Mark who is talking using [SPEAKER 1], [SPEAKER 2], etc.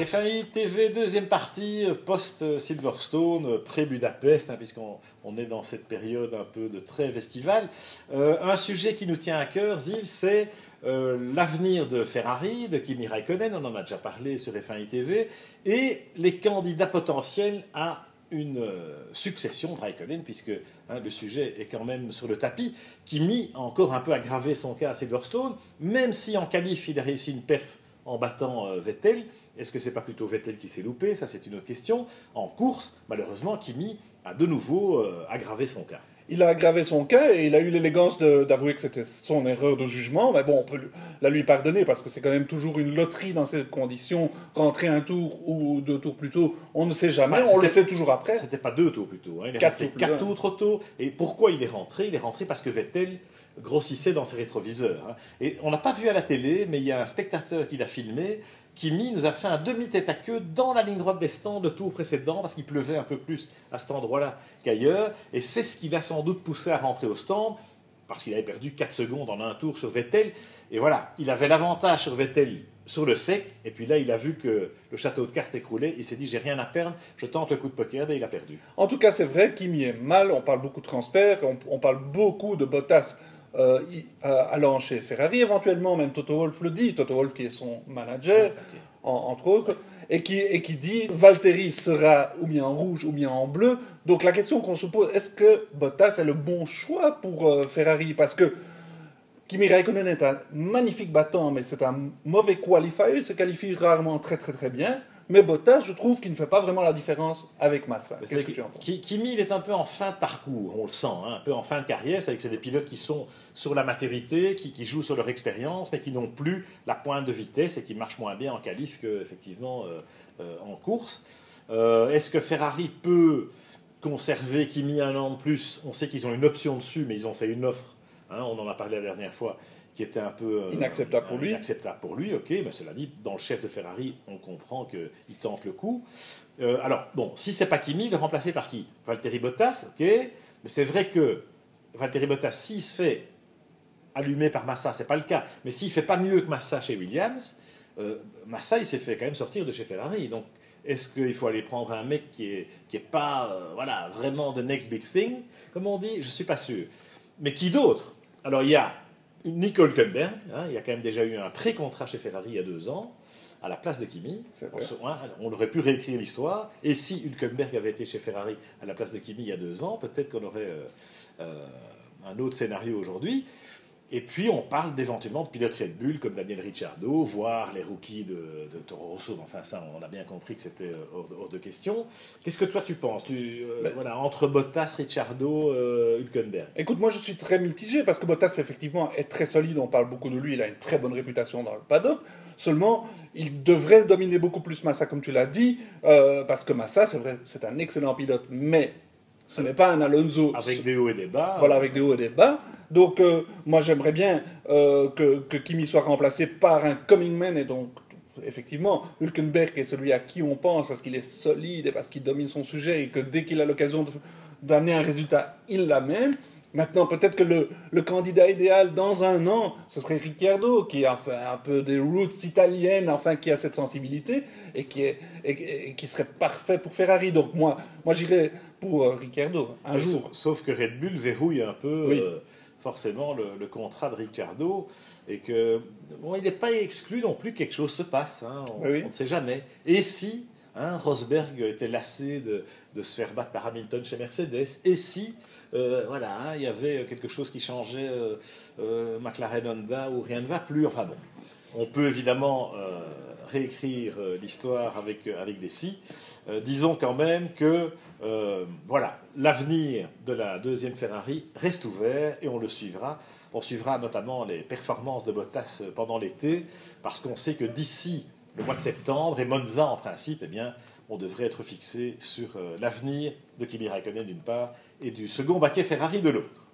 [SPEAKER 1] F1 TV, deuxième partie, post-Silverstone, pré-Budapest, puisqu'on est dans cette période un peu de trêve estivale. Un sujet qui nous tient à cœur, Ziv, c'est l'avenir de Ferrari, de Kimi Räikkönen, on en a déjà parlé sur F1 TV, et les candidats potentiels à une succession de Räikkönen, puisque le sujet est quand même sur le tapis. Kimi a encore un peu aggravé son cas à Silverstone, même si en qualif il a réussi une perf en battant Vettel. Est-ce que c'est pas plutôt Vettel qui s'est loupé? Ça, c'est une autre question. En course, malheureusement, Kimi a de nouveau aggravé son cas.
[SPEAKER 2] Il a aggravé son cas et il a eu l'élégance d'avouer que c'était son erreur de jugement. Mais bon, on peut la lui pardonner parce que c'est quand même toujours une loterie dans ces conditions. Rentrer un tour ou deux tours plus tôt, on ne sait jamais, on le sait toujours après.
[SPEAKER 1] C'était pas 2 tours plus tôt. Il est rentré 4 tours trop tôt. Et pourquoi il est rentré? Il est rentré parce que Vettel grossissait dans ses rétroviseurs. Et on n'a pas vu à la télé, mais il y a un spectateur qui l'a filmé. Kimi nous a fait un demi-tête à queue dans la ligne droite des stands de tour précédent parce qu'il pleuvait un peu plus à cet endroit-là qu'ailleurs. Et c'est ce qui l'a sans doute poussé à rentrer au stand parce qu'il avait perdu 4 secondes en un tour sur Vettel. Et voilà, il avait l'avantage sur Vettel sur le sec. Et puis là, il a vu que le château de cartes s'écroulait. Il s'est dit, j'ai rien à perdre, je tente le coup de poker. Et il a perdu.
[SPEAKER 2] En tout cas, c'est vrai, Kimi est mal. On parle beaucoup de transferts, on parle beaucoup de Bottas allant chez Ferrari, éventuellement, même Toto Wolff le dit, Toto Wolff qui est son manager, entre autres, et qui dit Valtteri sera ou bien en rouge ou bien en bleu. Donc la question qu'on se pose, est-ce que Bottas est le bon choix pour Ferrari? Parce que Kimi Räikkönen est un magnifique battant, mais c'est un mauvais qualifier, il se qualifie rarement très très très bien. Mais Bottas, je trouve qu'il ne fait pas vraiment la différence avec Massa. Qu'est-ce que tu en penses?
[SPEAKER 1] Kimi, il est un peu en fin de parcours, on le sent, un peu en fin de carrière. C'est-à-dire que c'est des pilotes qui sont sur la maturité, qui jouent sur leur expérience, mais qui n'ont plus la pointe de vitesse et qui marchent moins bien en qualif qu'effectivement en course. Est-ce que Ferrari peut conserver Kimi un an de plus? On sait qu'ils ont une option dessus, mais ils ont fait une offre, on en a parlé la dernière fois, qui était un peu
[SPEAKER 2] inacceptable pour lui.
[SPEAKER 1] Inacceptable pour lui, ok, mais cela dit, dans le chef de Ferrari, on comprend qu'il tente le coup. Alors, bon, si c'est pas Kimi, il est remplacé par qui? Valtteri Bottas, ok, mais c'est vrai que Valtteri Bottas, s'il se fait allumer par Massa, c'est pas le cas, mais s'il fait pas mieux que Massa chez Williams, Massa, il s'est fait quand même sortir de chez Ferrari, donc est-ce qu'il faut aller prendre un mec qui est pas voilà, vraiment the next big thing, comme on dit? Je suis pas sûr. Mais qui d'autre? Alors, il y a Nico Hülkenberg, il y a quand même déjà eu un pré-contrat chez Ferrari il y a 2 ans, à la place de Kimi. On aurait pu réécrire l'histoire. Et si Hülkenberg avait été chez Ferrari à la place de Kimi il y a 2 ans, peut-être qu'on aurait un autre scénario aujourd'hui. Et puis on parle d'éventuellement de pilotes Red Bull comme Daniel Ricciardo, voire les rookies de Toro Rosso. Enfin, ça, on a bien compris que c'était hors de question. Qu'est-ce que toi tu penses voilà, entre Bottas, Ricciardo, Hülkenberg?
[SPEAKER 2] Écoute, moi je suis très mitigé parce que Bottas effectivement est très solide, on parle beaucoup de lui, il a une très bonne réputation dans le paddock. Seulement, il devrait dominer beaucoup plus Massa comme tu l'as dit, parce que Massa, c'est vrai, c'est un excellent pilote, mais ce n'est pas un Alonso.
[SPEAKER 1] Avec des hauts et des bas.
[SPEAKER 2] Voilà, avec des hauts et des bas. Donc, moi, j'aimerais bien que Kimi soit remplacé par un coming man. Et donc, effectivement, Hülkenberg est celui à qui on pense parce qu'il est solide et parce qu'il domine son sujet et que dès qu'il a l'occasion d'amener un résultat, il l'amène. Maintenant, peut-être que le candidat idéal dans un an, ce serait Ricciardo, qui a enfin un peu des roots italiennes, enfin qui a cette sensibilité et qui serait parfait pour Ferrari. Donc moi j'irais pour Ricciardo un jour.
[SPEAKER 1] Sauf que Red Bull verrouille un peu forcément le contrat de Ricciardo et que il n'est pas exclu non plus que quelque chose se passe. On ne sait jamais. Et si Rosberg était lassé de se faire battre par Hamilton chez Mercedes, et si il y avait quelque chose qui changeait, McLaren Honda, ou rien ne va plus. Enfin bon, on peut évidemment réécrire l'histoire avec des si. Disons quand même que l'avenir de la deuxième Ferrari reste ouvert et on le suivra. On suivra notamment les performances de Bottas pendant l'été, parce qu'on sait que d'ici le mois de septembre, et Monza en principe, on devrait être fixé sur l'avenir de Kimi Räikkönen d'une part et du second baquet Ferrari de l'autre.